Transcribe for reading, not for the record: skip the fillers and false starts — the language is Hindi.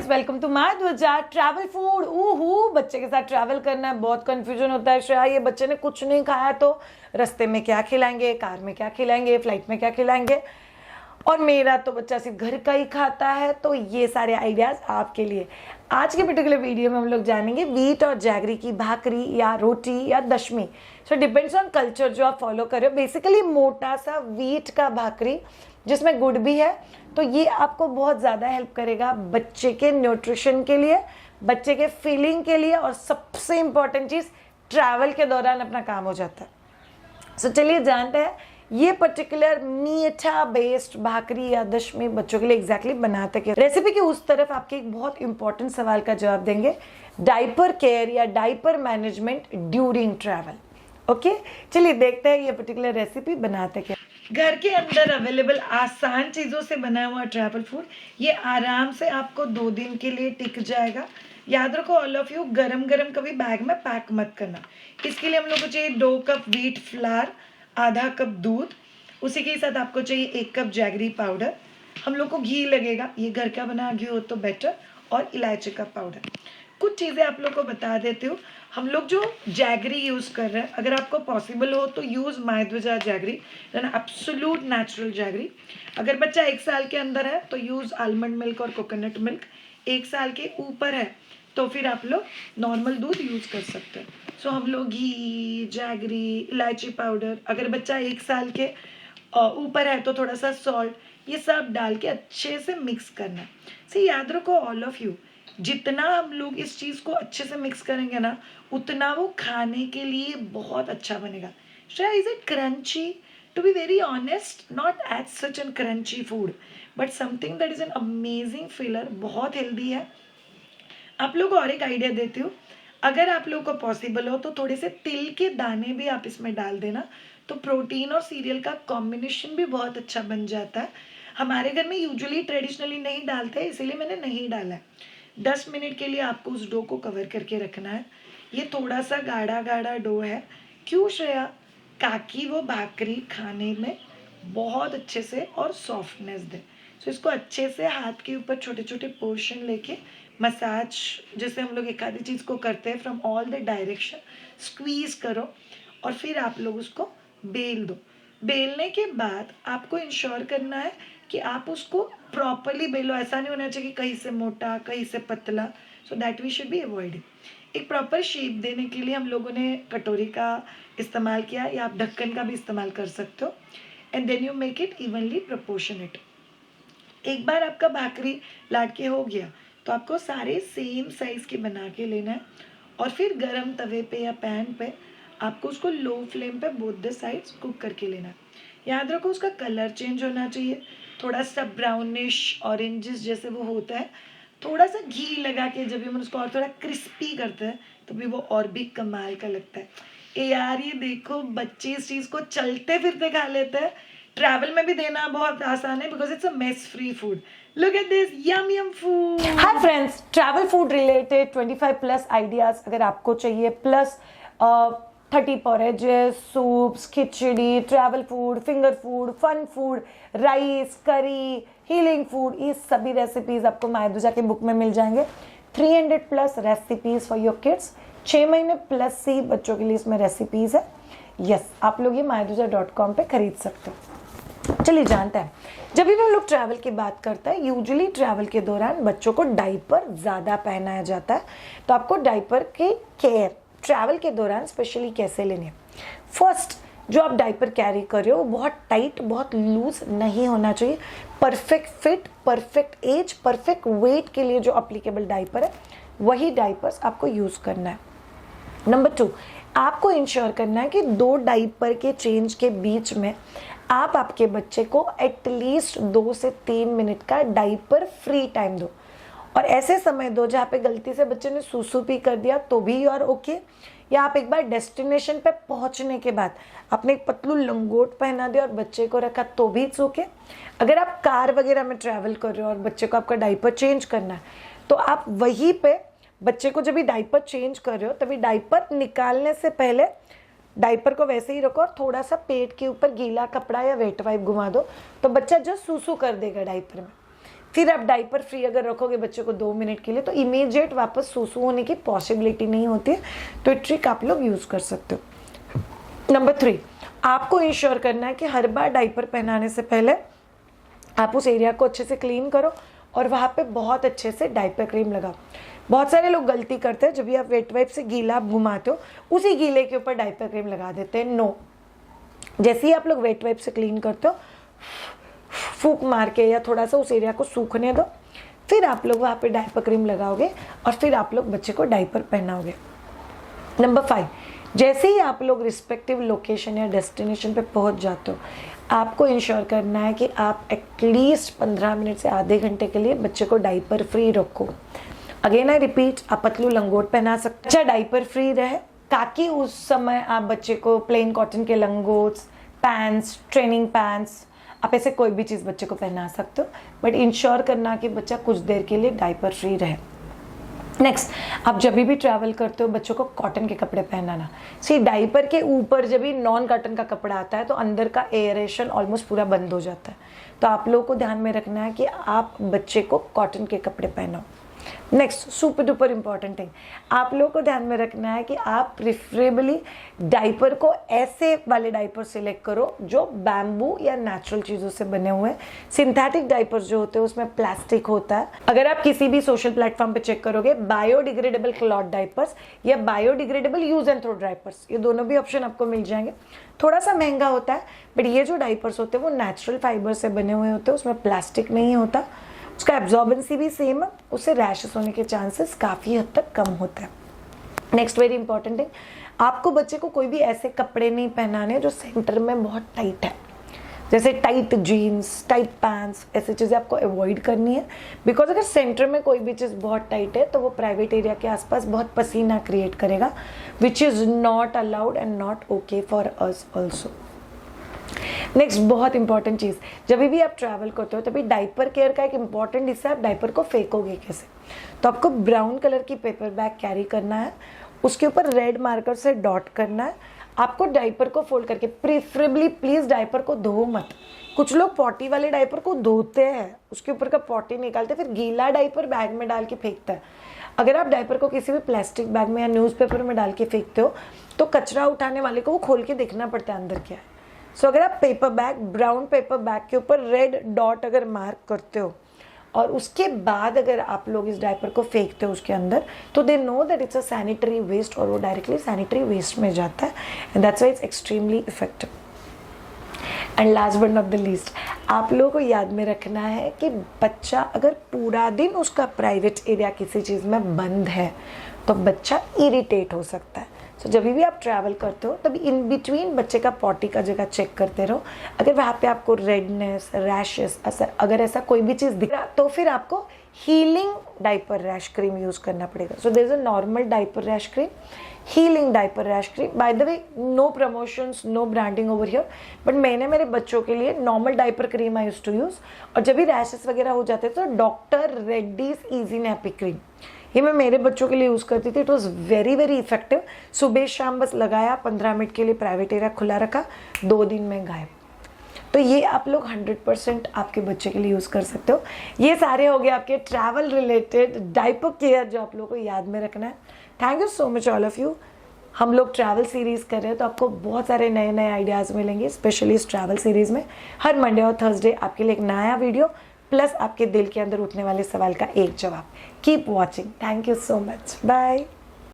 वेलकम टू माय ध्वजा ट्रैवल फूड। बच्चे के साथ ट्रैवल करना है, बहुत कंफ्यूजन होता है। श्रेया, ये बच्चे ने कुछ नहीं खाया तो रास्ते में क्या खिलाएंगे, कार में क्या खिलाएंगे, फ्लाइट में क्या खिलाएंगे, और मेरा तो बच्चा सिर्फ घर का ही खाता है। तो ये सारे आइडियाज आपके लिए आज के पर्टिकुलर वीडियो में हम लोग जानेंगे व्हीट और जैगरी की भाकरी या रोटी या दशमी। सो डिपेंड्स ऑन कल्चर जो आप फॉलो कर रहे हो। बेसिकली मोटा सा व्हीट का भाकरी जिसमें गुड़ भी है, तो ये आपको बहुत ज़्यादा हेल्प करेगा बच्चे के न्यूट्रिशन के लिए, बच्चे के फीलिंग के लिए, और सबसे इम्पॉर्टेंट चीज़ ट्रैवल के दौरान अपना काम हो जाता है। सो चलिए जानते हैं ये पर्टिकुलर मीठा बेस्ड भाकरी या दशमी बच्चों के लिए एग्जैक्टली बनाते क्या। रेसिपी के उस तरफ आपके एक बहुत इंपॉर्टेंट सवाल का जवाब देंगे, डाइपर केयर या diaper management during travel. Okay, चलिए देखते हैं ये पर्टिकुलर रेसिपी बनाते क्या। घर के अंदर अवेलेबल आसान चीज़ों से बना हुआ ट्रैवल फूड, ये आराम से आपको 2 दिन के लिए टिक जाएगा। याद रखो ऑल ऑफ यू, गरम गरम कभी बैग में पैक मत करना। इसके लिए हम लोग को चाहिए 2 कप व्हीट फ्लावर, आधा कप दूध, उसी के साथ आपको चाहिए 1 कप जैगरी पाउडर। हम लोग को घी लगेगा, ये घर का बना घी हो तो बेटर, और इलायची का पाउडर। कुछ चीज़ें आप लोग को बता देती हूँ। हम लोग जो जैगरी यूज़ कर रहे हैं, अगर आपको पॉसिबल हो तो यूज़ माय ध्वजा जैगरी, एब्सोल्यूट नेचुरल जैगरी। अगर बच्चा 1 साल के अंदर है तो यूज़ आलमंड मिल्क और कोकोनट मिल्क। 1 साल के ऊपर है तो फिर आप लोग नॉर्मल दूध यूज़ कर सकते हैं। सो हम लोग घी, जैगरी, इलायची पाउडर, अगर बच्चा 1 साल के ऊपर है तो थोड़ा सा सॉल्ट, ये सब डाल के अच्छे से मिक्स करना है। सो याद रखो ऑल ऑफ यू, जितना हम लोग इस चीज़ को अच्छे से मिक्स करेंगे ना, उतना वो खाने के लिए बहुत अच्छा बनेगा। Shreya, is it crunchy? To be very honest, not as such an crunchy food, but something that is an amazing filler, बहुत हेल्दी है। आप लोग को और एक आइडिया देती हूँ, अगर आप लोग को पॉसिबल हो तो थोड़े से तिल के दाने भी आप इसमें डाल देना, तो प्रोटीन और सीरियल का कॉम्बिनेशन भी बहुत अच्छा बन जाता है। हमारे घर में यूजुअली ट्रेडिशनली नहीं डालते, इसीलिए मैंने नहीं डाला है। 10 मिनट के लिए आपको उस डो को कवर करके रखना है। ये थोड़ा सा गाढ़ा गाढ़ा डो है। क्यों श्रेया? ताकि वो भाकरी खाने में बहुत अच्छे से और सॉफ्टनेस दे। सो इसको अच्छे से हाथ के ऊपर छोटे छोटे पोर्शन लेके मसाज, जैसे हम लोग एक आधी चीज़ को करते हैं, from all the direction squeeze करो, और फिर आप लोग उसको बेल दो। बेलने के बाद आपको इंश्योर करना है कि आप उसको प्रॉपरली बेलो। ऐसा नहीं होना चाहिए कि कहीं से मोटा कहीं से पतला, so that we should be avoiding. एक प्रॉपर शेप देने के लिए हम लोगों ने कटोरी का इस्तेमाल किया, या आप ढक्कन का भी इस्तेमाल कर सकते हो। And then you make it evenly proportionate. एक बार आपका भाकरी लाटके हो गया तो आपको सारे सेम साइज़ के बना के लेना है, और फिर गरम तवे पे या पैन पे आपको उसको लो फ्लेम पे बोथ द साइड्स कुक करके लेना है। याद रखो उसका कलर चेंज होना चाहिए, थोड़ा सा ब्राउनिश ऑरेंजिस जैसे वो होता है। थोड़ा सा घी लगा के जब हम उसको और थोड़ा क्रिस्पी करते हैं तो भी वो और भी कमाल का लगता है। ए यार, ये देखो बच्चे इस चीज़ को चलते फिरते खा लेते हैं। ट्रैवल में भी देना बहुत आसान है, because it's a mess free food. Look at this yum yum food. Hi friends, travel food related 25+ ideas अगर आपको चाहिए, plus 30 porridges, soups, khichdi, travel food, finger food, fun food, rice, curry, healing food, ये सभी रेसिपीज आपको माय ध्वजा के बुक में मिल जाएंगे। 300+ रेसिपीज फॉर योर किड्स, 6 महीने प्लस सी बच्चों के लिए इसमें रेसिपीज है। यस, आप लोग ये mydhuja.com पे खरीद सकते हो। चलिए जानते हैं, जब भी हम लोग ट्रैवल की बात करते हैं, यूजुअली ट्रैवल के दौरान बच्चों को डाइपर ज़्यादा पहनाया जाता है। तो आपको डाइपर की केयर ट्रैवल के दौरान स्पेशली कैसे लेनी है। फर्स्ट, जो आप डाइपर कैरी कर रहे हो वो बहुत टाइट, बहुत लूज नहीं होना चाहिए। Perfect fit, perfect edge, perfect weight के लिए जो अप्लीकेबल डाइपर है वही डाइपर्स आपको यूज़ करना है। नंबर 2, आपको इंश्योर करना है कि 2 डाइपर के चेंज के बीच में आप आपके बच्चे को एटलीस्ट 2 से 3 मिनट का डाइपर फ्री टाइम दो, और ऐसे समय दो जहाँ पे गलती से बच्चे ने सूसू पी कर दिया तो भी और ओके, या आप एक बार डेस्टिनेशन पे पहुँचने के बाद आपने एक पतलू लंगोट पहना दिया और बच्चे को रखा तो भी इट्स ओके। अगर आप कार वगैरह में ट्रैवल कर रहे हो और बच्चे को आपका डाइपर चेंज करना है, तो आप वहीं पे बच्चे को जब भी डाइपर चेंज कर रहे हो तभी डाइपर निकालने से पहले डाइपर को वैसे ही रखो और थोड़ा सा पेट के ऊपर गीला कपड़ा या वेट वाइप घुमा दो, तो बच्चा जस्ट सूसू कर देगा डाइपर में। फिर आप डाइपर फ्री अगर रखोगे बच्चे को 2 मिनट के लिए तो इमीडिएट वापस सूसू होने की पॉसिबिलिटी नहीं होती है। तो ट्रिक आप लोग यूज़ कर सकते हो। नंबर 3, आपको इंश्योर करना है कि हर बार डाइपर पहनाने से पहले आप उस एरिया को अच्छे से क्लीन करो और वहाँ पे बहुत अच्छे से डाइपर क्रीम लगाओ। बहुत सारे लोग गलती करते हैं, जब भी आप वेट वाइप से गीला आप घुमाते हो उसी गीले के ऊपर डाइपर क्रीम लगा देते हैं। नो, जैसे ही आप लोग वेट वाइप से क्लीन करते हो, फूंक मार के या थोड़ा सा उस एरिया को सूखने दो, फिर आप लोग वहाँ पे डाइपर क्रीम लगाओगे और फिर आप लोग बच्चे को डाइपर पहनाओगे। नंबर 5, जैसे ही आप लोग रिस्पेक्टिव लोकेशन या डेस्टिनेशन पे पहुँच जाते हो, आपको इंश्योर करना है कि आप एटलीस्ट 15 मिनट से आधे घंटे के लिए बच्चे को डाइपर फ्री रखो। अगेन आई रिपीट, आप पतलू लंगोट पहना सकते, अच्छा डाइपर फ्री रहे, ताकि उस समय आप बच्चे को प्लेन कॉटन के लंगोट्स, पैंट्स, ट्रेनिंग पैंट्स, आप ऐसे कोई भी चीज़ बच्चे को पहना सकते हो, बट इंश्योर करना कि बच्चा कुछ देर के लिए डाइपर फ्री रहे। नेक्स्ट, आप जब भी ट्रैवल करते हो बच्चों को कॉटन के कपड़े पहनाना। सी डाइपर के ऊपर जब भी नॉन कॉटन का कपड़ा आता है तो अंदर का एयरेशन ऑलमोस्ट पूरा बंद हो जाता है। तो आप लोगों को ध्यान में रखना है कि आप बच्चे को कॉटन के कपड़े पहनाओ। Next, super duper important thing, आप लोगों को ध्यान में रखना है कि आप प्रिफरेबली डाइपर को ऐसे वाले डाइपर सिलेक्ट करो जो बैम्बू या नेचुरल चीज़ों से बने हुए हैं। सिंथेटिक डाइपर्स जो होते हैं उसमें प्लास्टिक होता है। अगर आप किसी भी सोशल प्लेटफॉर्म पे चेक करोगे, बायोडिग्रेडेबल क्लॉथ डाइपर्स या biodegradable use and throw diapers, ये दोनों भी ऑप्शन आपको मिल जाएंगे। थोड़ा सा महंगा होता है, बट ये जो डाइपर्स होते हैं वो नेचुरल फाइबर से बने हुए होते हैं, उसमें प्लास्टिक नहीं होता, उसका एब्जॉर्बेंसी भी सेम है, उससे रैशेस होने के चांसेस काफ़ी हद तक कम होते हैं। नेक्स्ट वेरी इंपॉर्टेंट है, आपको बच्चे को कोई भी ऐसे कपड़े नहीं पहनाने जो सेंटर में बहुत टाइट है, जैसे टाइट जीन्स, टाइट पैंट्स, ऐसी चीज़ें आपको अवॉइड करनी है। बिकॉज अगर सेंटर में कोई भी चीज़ बहुत टाइट है तो वो प्राइवेट एरिया के आसपास बहुत पसीना क्रिएट करेगा, which is not allowed and not okay for us also. Next, बहुत इंपॉर्टेंट चीज़, जब भी आप ट्रैवल करते हो तभी डाइपर केयर का एक इंपॉर्टेंट हिस्सा, आप डाइपर को फेंकोगे कैसे। तो आपको ब्राउन कलर की पेपर बैग कैरी करना है, उसके ऊपर रेड मार्कर से डॉट करना है। आपको डाइपर को फोल्ड करके, प्रीफरेबली प्लीज़ डाइपर को धो मत। कुछ लोग पॉटी वाले डाइपर को धोते हैं, उसके ऊपर का पॉटी निकालते फिर गीला डाइपर बैग में डाल के फेंकता है। अगर आप डाइपर को किसी भी प्लास्टिक बैग में या न्यूज़पेपर में डाल के फेंकते हो तो कचरा उठाने वाले को वो खोल के देखना पड़ता है अंदर क्या है। सो अगर आप paper bag, brown paper bag के ऊपर रेड डॉट अगर मार्क करते हो और उसके बाद अगर आप लोग इस डायपर को फेंकते हो उसके अंदर, तो they know that it's a sanitary waste और वो डायरेक्टली सैनिटरी वेस्ट में जाता है, and that's why it's extremely effective. And last but not the least, आप लोगों को याद में रखना है कि बच्चा अगर पूरा दिन उसका प्राइवेट एरिया किसी चीज़ में बंद है तो बच्चा इरिटेट हो सकता है। सो जब भी आप ट्रैवल करते हो तभी इन बिटवीन बच्चे का पॉटी का जगह चेक करते रहो। अगर वहाँ पे आपको रेडनेस, रैशेस, अगर ऐसा कोई भी चीज़ दिख रहा तो फिर आपको healing diaper rash cream use करना पड़ेगा। So there is a normal diaper rash cream, healing diaper rash cream. By the way, no promotions, no branding over here, but मैंने मेरे बच्चों के लिए normal diaper cream I use to use. और जब भी रैशेस वगैरह हो जाते तो doctor Reddy's easy nappy cream, ये मैं मेरे बच्चों के लिए यूज़ करती थी। It was very very effective. सुबह शाम बस लगाया, 15 मिनट के लिए प्राइवेट एरिया खुला रखा, 2 दिन में गायब। तो ये आप लोग 100% आपके बच्चे के लिए यूज़ कर सकते हो। ये सारे हो गए आपके ट्रैवल रिलेटेड डाइपर केयर जो आप लोगों को याद में रखना है। Thank you so much all of you. हम लोग ट्रैवल सीरीज़ कर रहे हैं तो आपको बहुत सारे नए नए आइडियाज़ मिलेंगे, स्पेशली इस ट्रैवल सीरीज़ में। हर मंडे और थर्सडे आपके लिए एक नया वीडियो प्लस आपके दिल के अंदर उठने वाले सवाल का एक जवाब। Keep watching. Thank you so much. Bye.